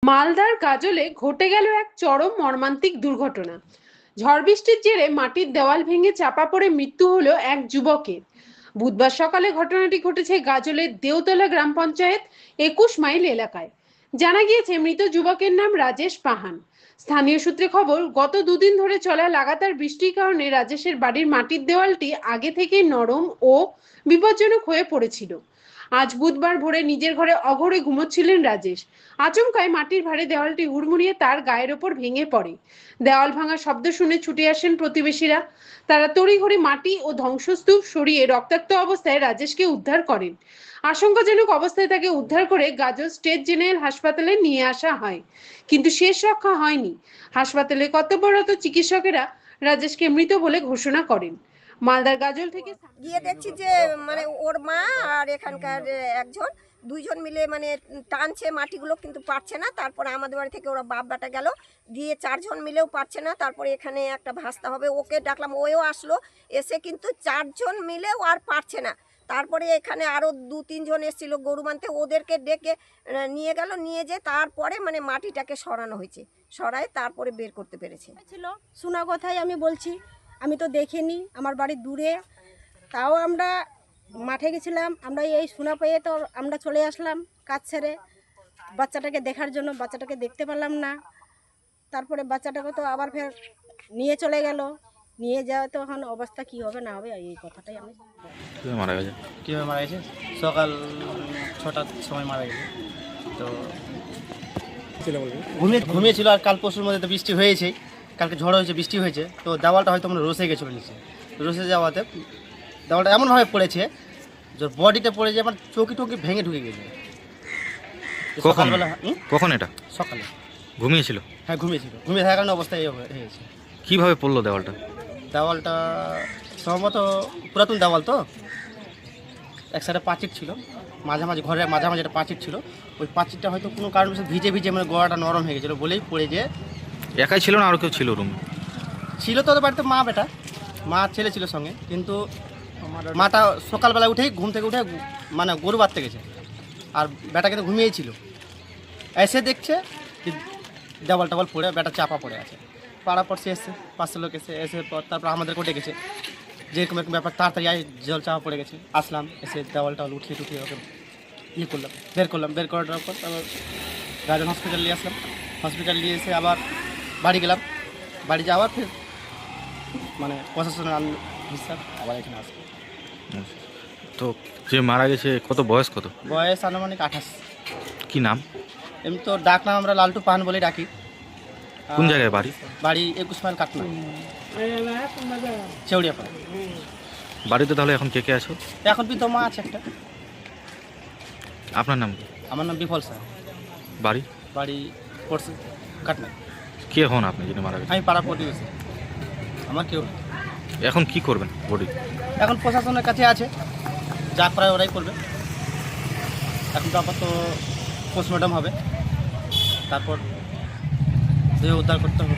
মালদার গাজলে ঘটে গেল এক চরম মর্মান্তিক দুর্ঘটনা। ঝড় বৃষ্টির জেরে মাটির দেওয়াল ভেঙে চাপা পড়ে মৃত্যু হলো এক যুবকের। বুধবার সকালে ঘটনাটি ঘটেছে গাজলের দেওতলা গ্রাম পঞ্চায়েত 21 মাইল এলাকায়। জানা গিয়েছে মৃত যুবকের নাম রাজেশ পাহান। স্থানীয় সূত্রে খবর, গত দুদিন ধরে চলা লাগাতার বৃষ্টির কারণে রাজেশের বাড়ির মাটির দেওয়ালটি আগে থেকেই নরম ও বিপজ্জনক হয়ে পড়েছিল। আজ বুধবার ভোরে নিজের ঘরে অঘরে ঘুমোচ্ছিলেন রাজেশ। আচমকায় মাটির ভারে দেওয়ালটি হুড়মুড়িয়ে তার গায়ের ওপর ভেঙে পড়ে। দেওয়াল ভাঙার শব্দ শুনে ছুটে আসেন প্রতিবেশীরা। তারা তড়িঘড়ি মাটি ও ধ্বংসস্তূপ সরিয়ে রক্তাক্ত অবস্থায় রাজেশকে উদ্ধার করেন। আশঙ্কাজনক অবস্থায় তাকে উদ্ধার করে গাজল স্টেট জেনারেল হাসপাতালে নিয়ে আসা হয়, কিন্তু শেষ রক্ষা হয়নি। হাসপাতালে কর্তব্যরত চিকিৎসকেরা রাজেশকে মৃত বলে ঘোষণা করেন। মালদার গাজল থেকে গিয়ে দেখছি যে মানে ওর মা আর এখানকার একজন দুইজন মিলে মানে টানছে মাটিগুলো, কিন্তু পারছে না। তারপরে আমাদের বাড়ি থেকে ওরা বাপ বেটা গেল, দিয়ে চারজন মিলেও পারছে না। তারপরে এখানে একটা ভাস্তা হবে, ওকে ডাকলাম, ওও আসলো, এসে কিন্তু চারজন মিলেও আর পারছে না। তারপরে এখানে আরও 2-3 জন এসেছিল গরু মানতে, ওদেরকে ডেকে নিয়ে গেল, নিয়ে যে তারপরে মানে মাটিটাকে সরানো হয়েছে, সরায় তারপরে বের করতে পেরেছে। ছিল শোনা কথাই আমি বলছি, আমি তো দেখিনি, আমার বাড়ি দূরে। তাও আমরা মাঠে গেছিলাম, আমরা এই শোনা পেয়ে তো আমরা চলে আসলাম কাজ ছেড়ে বাচ্চাটাকে দেখার জন্য। বাচ্চাটাকে দেখতে পারলাম না। তারপরে বাচ্চাটাকে তো আবার ফের নিয়ে চলে গেল, নিয়ে যাওয়া তো এখন অবস্থা কি হবে না হবে এই কথাটাই আমি। কীভাবে মারা গেছে? সকাল 6টার সময় মারা গেছে। তো ঘুমিয়েছিল, আর কাল পরশুর মধ্যে তো বৃষ্টি হয়েছে, কালকে ঝড় হয়েছে, বৃষ্টি হয়েছে, তো দেওয়ালটা হয়তো আমরা রসে গেছিলো নিচে। রসে যাওয়াতে দেওয়ালটা এমনভাবে পড়েছে যে বডিতে পড়ে যে আমার চৌকি টৌকি ভেঙে ঢুকে গেছে। কখন এটা? সকালে ঘুমিয়েছিল? হ্যাঁ, ঘুমিয়ে থাকার কারণে অবস্থা হয়েছে। কিভাবে পড়লো দেওয়ালটা? দেওয়ালটা সম্ভবত পুরাতন দেওয়াল, তো এক সাইডে পাঁচির ছিল, মাঝামাঝি ঘরের মাঝামাঝি একটা পাঁচির ছিল। ওই পাঁচিরটা হয়তো কোনো কারণে ভিজে মানে গোড়াটা নরম হয়ে গেছিলো বলেই পড়ে যে। একাই ছিল না আরও কেউ ছিল রুমে? ছিল তো ওদের বাড়িতে মা বেটা, মা ছেলে ছিল সঙ্গে, কিন্তু মাটা সকালবেলা উঠেই ঘুম থেকে উঠে মানে গরু বাঁধতে গেছে, আর বেটা কিন্তু ঘুমিয়েই ছিল। এসে দেখছে দেওয়াল টাওয়াল পড়ে বেটা চাপা পড়ে আছে। পাড়া পড়ছে, এসে পাঁচটা লোক এসে তারপর আমাদেরকেও ডেকেছে যে এরকম এরকম ব্যাপার, তাড়াতাড়ি জল চাপা পড়ে গেছে। আসলাম, এসে দেওয়াল টাওয়াল উঠিয়ে ওকে বের করার পর তারপর গাজন হসপিটাল নিয়ে আসলাম। হসপিটাল নিয়ে এসে আবার বাড়ি গেলাম। বাড়ি যাওয়ার ফের মানে প্রশাসনের হিসাব আবার এখানে আসবে। তো যে মারা গেছে কত বয়স? বয়স আনুমানিক 28। কি নাম? এমনি তো ডাকলাম আমরা লালটু পাহান বলে ডাকি। কোন জায়গায় বাড়ি? বাড়ি 21 মাইল কাটনা, চেউড়িয়াপাড়া। বাড়িতে তাহলে এখন কে কে আছো? এখন বিধবা আছে একটা। আপনার নাম? আমার নাম বিফল স্যার। বাড়ি পড়ছে কাটনা। কে হন আপনি যিনি মারা গেছে? আমি পাড়া প্রতিবেশী, আমার কেউ। এখন কি করবেন বডি? এখন প্রশাসনের কাছে আছে, যা করায় ওরাই করবে। এখন তো আপাতত পোস্টমর্টম হবে, তারপর দেহ উদ্ধার করতে হবে।